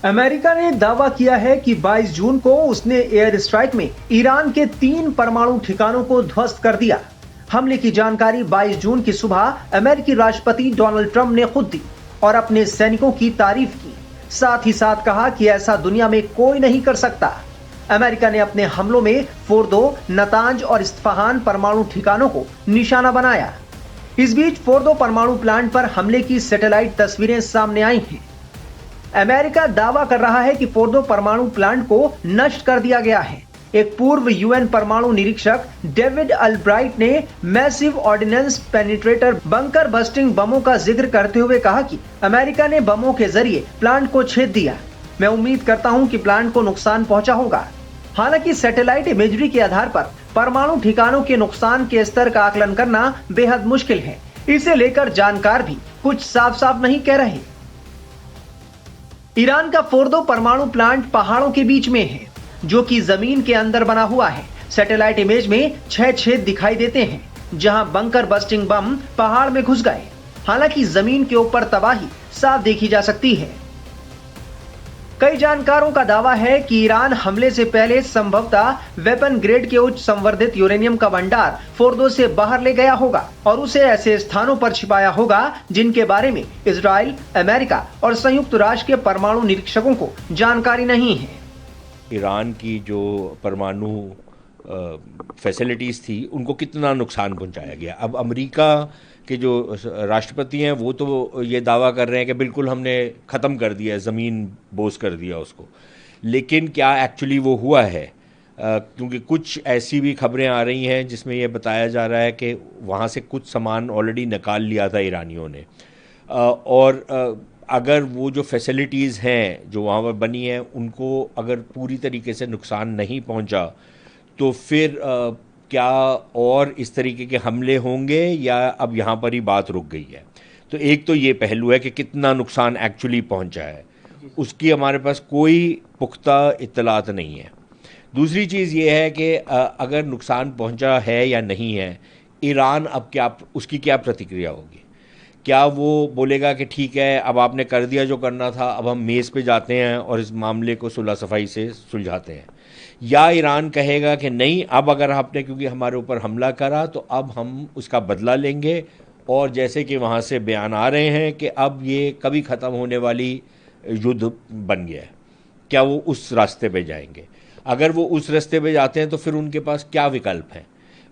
America ने दावा किया है कि 22 जून को उसने एयर स्ट्राइक में ईरान के 3 परमाणु ठिकानों को ध्वस्त कर दिया। हमले की जानकारी 22 जून की सुबह अमेरिकी राष्ट्रपति डोनाल्ड ट्रंप ने खुद दी और अपने सैनिकों की तारीफ की। साथ ही साथ कहा कि ऐसा दुनिया में कोई नहीं कर सकता। अमेरिका ने अपने हमलों में फोर्दो, नतांज और इस्फहान परमाणु ठिकानों को निशाना बनाया। इस बीच फोर्दो परमाणु प्लांट पर हमले की सैटेलाइट तस्वीरें सामने आई हैं। अमेरिका दावा कर रहा है कि फोर्दो परमाणु प्लांट को नष्ट कर दिया गया है। एक पूर्व यूएन परमाणु निरीक्षक डेविड अल्ब्राइट ने massive ordnance penetrator bunker busting बमों का जिक्र करते हुए कहा कि अमेरिका ने बमों के जरिए प्लांट को छेद दिया। मैं उम्मीद करता हूं कि प्लांट को नुकसान पहुंचा होगा। हालांकि सैटेलाइट इमेजरी के आधार पर परमाणु ठिकानों के नुकसान के स्तर का आकलन करना बेहद मुश्किल है। इसे लेकर जानकार भी कुछ साफ साफ नहीं कह रहे। ईरान का फोर्दो परमाणु प्लांट पहाड़ों के बीच में है, जो कि जमीन के अंदर बना हुआ है। सैटेलाइट इमेज में 6 छेद दिखाई देते हैं, जहां बंकर बस्टिंग बम पहाड़ में घुस गए। हालांकि जमीन के ऊपर तबाही साफ देखी जा सकती है। कई जानकारों का दावा है कि ईरान हमले से पहले संभवतः वेपन ग्रेड के उच्च संवर्धित यूरेनियम का भंडार फोर्दो से बाहर ले गया होगा और उसे ऐसे स्थानों पर छिपाया होगा जिनके बारे में इजराइल, अमेरिका और संयुक्त राष्ट्र के परमाणु निरीक्षकों को जानकारी नहीं है। ईरान की जो परमाणु फैसिलिटीज़ थी उनको कितना नुकसान पहुंचाया गया। अब अमेरिका के जो राष्ट्रपति हैं वो तो ये दावा कर रहे हैं कि बिल्कुल हमने ख़त्म कर दिया, ज़मीन बोझ कर दिया उसको, लेकिन क्या एक्चुअली वो हुआ है? क्योंकि कुछ ऐसी भी खबरें आ रही हैं जिसमें ये बताया जा रहा है कि वहाँ से कुछ सामान ऑलरेडी निकाल लिया था ईरानियों ने, और अगर वो जो फैसिलिटीज़ हैं जो वहाँ पर बनी हैं उनको अगर पूरी तरीके से नुकसान नहीं पहुँचा तो फिर क्या और इस तरीके के हमले होंगे या अब यहाँ पर ही बात रुक गई है? तो एक तो ये पहलू है कि कितना नुकसान एक्चुअली पहुँचा है, उसकी हमारे पास कोई पुख्ता इत्तलात नहीं है। दूसरी चीज़ ये है कि अगर नुकसान पहुँचा है या नहीं है, ईरान अब क्या, उसकी क्या प्रतिक्रिया होगी? क्या वो बोलेगा कि ठीक है अब आपने कर दिया जो करना था, अब हम मेज़ पे जाते हैं और इस मामले को सुलह सफाई से सुलझाते हैं, या ईरान कहेगा कि नहीं अब अगर आपने क्योंकि हमारे ऊपर हमला करा तो अब हम उसका बदला लेंगे, और जैसे कि वहाँ से बयान आ रहे हैं कि अब ये कभी ख़त्म होने वाली युद्ध बन गया है, क्या वो उस रास्ते पे जाएंगे? अगर वो उस रास्ते पे जाते हैं तो फिर उनके पास क्या विकल्प हैं?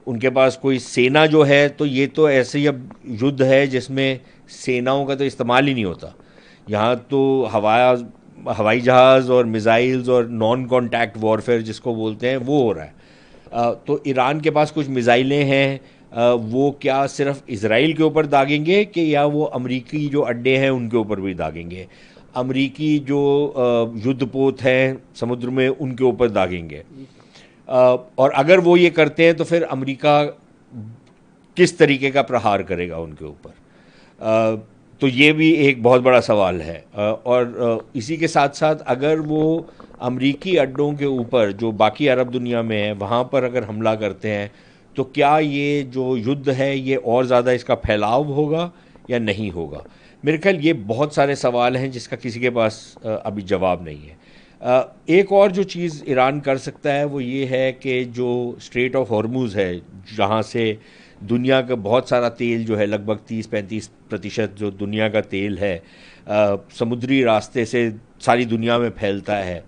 उनके पास कोई सेना जो है, तो ये तो ऐसे ही अब युद्ध है जिसमें सेनाओं का तो इस्तेमाल ही नहीं होता। यहाँ तो हवाई जहाज़ और मिज़ाइल्स और नॉन कॉन्टैक्ट वॉरफेयर जिसको बोलते हैं वो हो रहा है। तो ईरान के पास कुछ मिज़ाइलें हैं, वो क्या सिर्फ इजराइल के ऊपर दागेंगे कि या वो अमरीकी जो अड्डे हैं उनके ऊपर भी दागेंगे? अमरीकी जो युद्धपोत हैं समुद्र में उनके ऊपर दागेंगे? और अगर वो ये करते हैं तो फिर अमेरिका किस तरीके का प्रहार करेगा उनके ऊपर? तो ये भी एक बहुत बड़ा सवाल है। और इसी के साथ साथ अगर वो अमरीकी अड्डों के ऊपर जो बाकी अरब दुनिया में है वहाँ पर अगर हमला करते हैं तो क्या ये जो युद्ध है ये और ज़्यादा इसका फैलाव होगा या नहीं होगा? मेरे ख्याल ये बहुत सारे सवाल हैं जिसका किसी के पास अभी जवाब नहीं है। एक और जो चीज़ ईरान कर सकता है वो ये है कि जो स्ट्रेट ऑफ हॉर्मुज़ है, जहाँ से दुनिया का बहुत सारा तेल जो है, लगभग 30-35% जो दुनिया का तेल है समुद्री रास्ते से सारी दुनिया में फैलता है,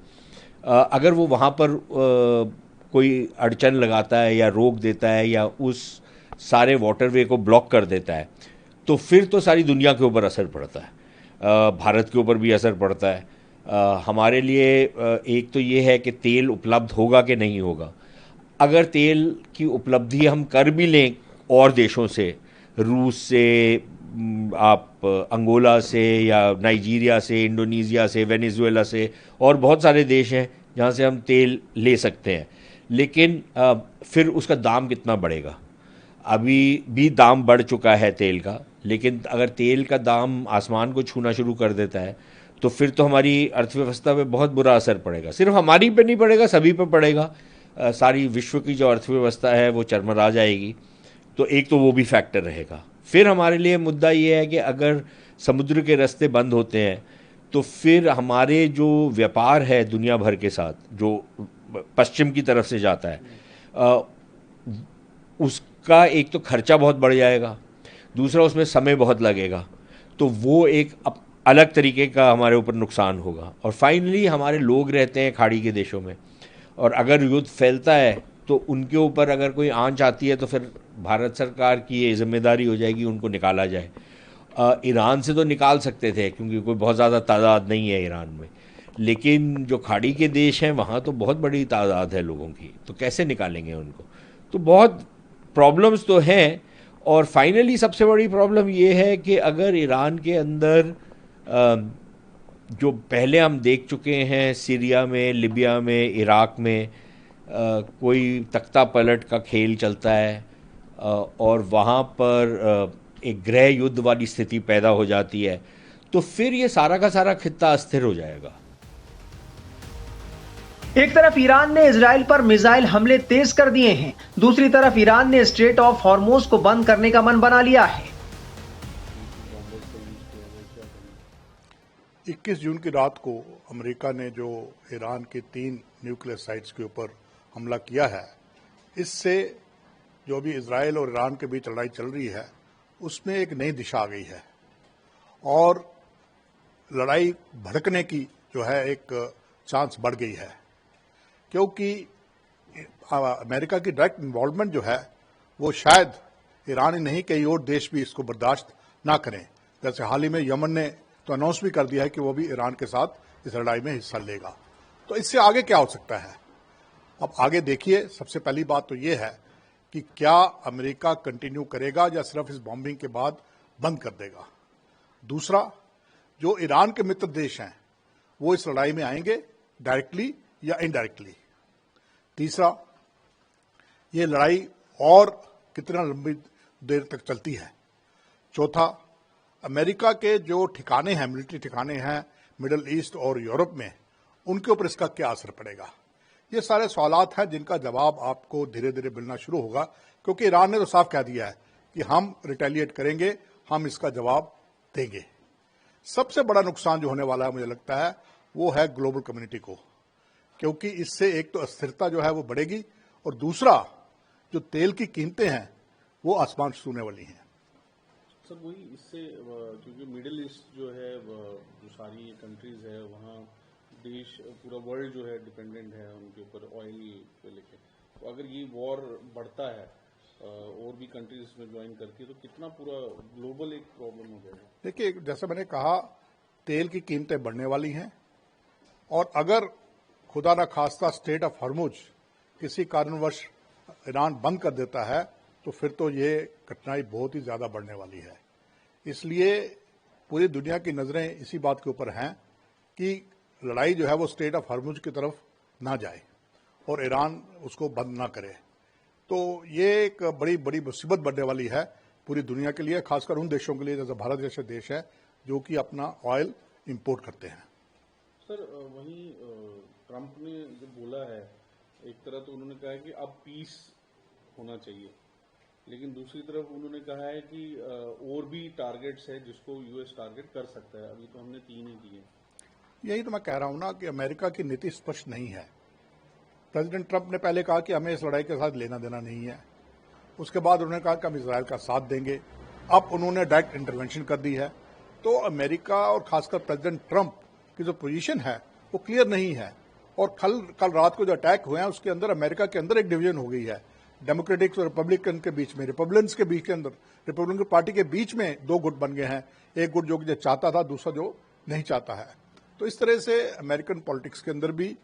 अगर वो वहाँ पर कोई अड़चन लगाता है या रोक देता है या उस सारे वाटरवे को ब्लॉक कर देता है तो फिर तो सारी दुनिया के ऊपर असर पड़ता है, भारत के ऊपर भी असर पड़ता है। हमारे लिए एक तो ये है कि तेल उपलब्ध होगा कि नहीं होगा। अगर तेल की उपलब्धि हम कर भी लें और देशों से, रूस से, आप अंगोला से या नाइजीरिया से, इंडोनेशिया से, वेनेजुएला से, और बहुत सारे देश हैं जहाँ से हम तेल ले सकते हैं, लेकिन फिर उसका दाम कितना बढ़ेगा? अभी भी दाम बढ़ चुका है तेल का, लेकिन अगर तेल का दाम आसमान को छूना शुरू कर देता है तो फिर तो हमारी अर्थव्यवस्था पे बहुत बुरा असर पड़ेगा। सिर्फ हमारी पे नहीं पड़ेगा, सभी पे पड़ेगा। सारी विश्व की जो अर्थव्यवस्था है वो चरमरा जाएगी। तो एक तो वो भी फैक्टर रहेगा। फिर हमारे लिए मुद्दा ये है कि अगर समुद्र के रास्ते बंद होते हैं तो फिर हमारे जो व्यापार है दुनिया भर के साथ, जो पश्चिम की तरफ से जाता है, उसका एक तो खर्चा बहुत बढ़ जाएगा, दूसरा उसमें समय बहुत लगेगा, तो वो एक अलग तरीके का हमारे ऊपर नुकसान होगा। और फाइनली हमारे लोग रहते हैं खाड़ी के देशों में, और अगर युद्ध फैलता है तो उनके ऊपर अगर कोई आंच आती है तो फिर भारत सरकार की ये जिम्मेदारी हो जाएगी उनको निकाला जाए। ईरान से तो निकाल सकते थे क्योंकि कोई बहुत ज़्यादा तादाद नहीं है ईरान में, लेकिन जो खाड़ी के देश हैं वहाँ तो बहुत बड़ी तादाद है लोगों की, तो कैसे निकालेंगे उनको? तो बहुत प्रॉब्लम्स तो हैं। और फाइनली सबसे बड़ी प्रॉब्लम ये है कि अगर ईरान के अंदर जो पहले हम देख चुके हैं सीरिया में, लिबिया में, इराक में, कोई तख्ता पलट का खेल चलता है और वहाँ पर एक गृह युद्ध वाली स्थिति पैदा हो जाती है, तो फिर ये सारा का सारा खित्ता अस्थिर हो जाएगा। एक तरफ ईरान ने इजराइल पर मिसाइल हमले तेज कर दिए हैं, दूसरी तरफ ईरान ने स्ट्रेट ऑफ हॉर्मोज को बंद करने का मन बना लिया है। 21 जून की रात को अमेरिका ने जो ईरान के 3 न्यूक्लियर साइट्स के ऊपर हमला किया है, इससे जो भी इजराइल और ईरान के बीच लड़ाई चल रही है उसमें एक नई दिशा आ गई है और लड़ाई भड़कने की जो है एक चांस बढ़ गई है, क्योंकि अमेरिका की डायरेक्ट इन्वॉल्वमेंट जो है वो शायद ईरान ही नहीं कई और देश भी इसको बर्दाश्त ना करें। जैसे हाल ही में यमन ने तो अनाउंस भी कर दिया है कि वो भी ईरान के साथ इस लड़ाई में हिस्सा लेगा। तो इससे आगे क्या हो सकता है? अब आगे देखिए, सबसे पहली बात तो ये है कि क्या अमेरिका कंटिन्यू करेगा या सिर्फ इस बॉम्बिंग के बाद बंद कर देगा। दूसरा, जो ईरान के मित्र देश हैं वो इस लड़ाई में आएंगे डायरेक्टली या इनडायरेक्टली। तीसरा, ये लड़ाई और कितना लंबी देर तक चलती है। चौथा, अमेरिका के जो ठिकाने हैं, मिलिट्री ठिकाने हैं मिडिल ईस्ट और यूरोप में, उनके ऊपर इसका क्या असर पड़ेगा। ये सारे सवालात हैं जिनका जवाब आपको धीरे धीरे मिलना शुरू होगा, क्योंकि ईरान ने तो साफ कह दिया है कि हम रिटेलिएट करेंगे, हम इसका जवाब देंगे। सबसे बड़ा नुकसान जो होने वाला है मुझे लगता है वो है ग्लोबल कम्युनिटी को, क्योंकि इससे एक तो अस्थिरता जो है वो बढ़ेगी और दूसरा जो तेल की कीमतें हैं वो आसमान छूने वाली हैं। सर वही इससे, क्योंकि मिडिल ईस्ट जो है जो सारी कंट्रीज है वहाँ देश, पूरा वर्ल्ड जो है डिपेंडेंट है उनके ऊपर ऑयल पे लेके, तो अगर ये वॉर बढ़ता है और भी कंट्रीज में ज्वाइन करके तो कितना पूरा ग्लोबल एक प्रॉब्लम हो जाएगा। देखिए, जैसे मैंने कहा, तेल की कीमतें बढ़ने वाली हैं और अगर खुदा ना खास्ता स्ट्रेट ऑफ हॉर्मुज किसी कारणवश ईरान बंद कर देता है तो फिर तो ये कठिनाई बहुत ही ज्यादा बढ़ने वाली है। इसलिए पूरी दुनिया की नजरें इसी बात के ऊपर हैं कि लड़ाई जो है वो स्ट्रेट ऑफ हॉर्मुज की तरफ ना जाए और ईरान उसको बंद ना करे। तो ये एक बड़ी बड़ी मुसीबत बढ़ने वाली है पूरी दुनिया के लिए, खासकर उन देशों के लिए जैसे भारत जैसे देश है जो कि अपना ऑयल इंपोर्ट करते हैं। सर वहीं ट्रंप ने जो बोला है, एक तरह तो उन्होंने कहा है कि अब पीस होना चाहिए, लेकिन दूसरी तरफ उन्होंने कहा है कि और भी टारगेट्स है जिसको यूएस टारगेट कर सकता है। अभी तो हमने 3 ही किए। यही तो मैं कह रहा हूं ना कि अमेरिका की नीति स्पष्ट नहीं है। प्रेसिडेंट ट्रंप ने पहले कहा कि हमें इस लड़ाई के साथ लेना देना नहीं है, उसके बाद उन्होंने कहा कि हम इजराइल का साथ देंगे, अब उन्होंने डायरेक्ट इंटरवेंशन कर दी है। तो अमेरिका और खासकर प्रेसिडेंट ट्रंप की जो पोजीशन है वो क्लियर नहीं है। और कल रात को जो अटैक हुए हैं उसके अंदर अमेरिका के अंदर एक डिवीजन हो गई है, डेमोक्रेटिक्स और रिपब्लिकन के बीच में, रिपब्लिकन्स के बीच के अंदर, रिपब्लिकन पार्टी के बीच में 2 गुट बन गए हैं, एक गुट जो चाहता था, दूसरा जो नहीं चाहता है। तो इस तरह से अमेरिकन पॉलिटिक्स के अंदर भी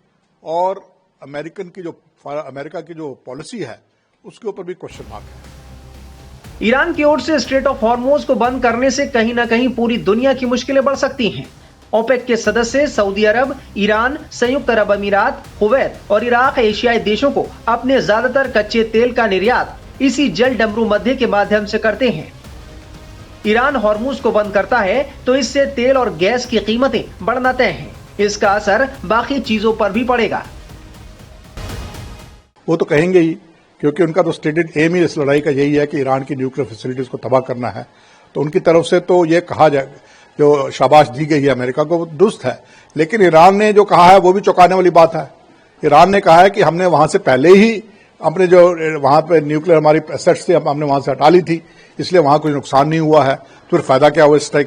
और अमेरिका की जो पॉलिसी है उसके ऊपर भी क्वेश्चन मार्क है। ईरान की ओर से स्ट्रेट ऑफ हॉर्मोज को बंद करने से कहीं ना कहीं पूरी दुनिया की मुश्किलें बढ़ सकती हैं। ओपेक के सदस्य सऊदी अरब, ईरान, संयुक्त अरब अमीरात, कुवैत और इराक एशियाई देशों को अपने ज्यादातर कच्चे तेल का निर्यात इसी जल डमरू मध्य के माध्यम से करते हैं। ईरान हॉर्मूज को बंद करता है तो इससे तेल और गैस की कीमतें बढ़ना तय हैं। इसका असर बाकी चीजों पर भी पड़ेगा। वो तो कहेंगे ही, क्योंकि उनका तो स्टेटेड एम ही इस लड़ाई का यही है कि ईरान की न्यूक्लियर फैसिलिटीज को तबाह करना है। तो उनकी तरफ से तो ये कहा जो शाबाश दी गई है अमेरिका को, वो दुरुस्त है। लेकिन ईरान ने जो कहा है वो भी चौंकाने वाली बात है। ईरान ने कहा है कि हमने वहां से पहले ही अपने जो वहां पे न्यूक्लियर हमारी एसेट्स थी हमने वहां से हटा ली थी, इसलिए वहां कोई नुकसान नहीं हुआ है। तो फिर फायदा क्या हुआ इस स्ट्राइक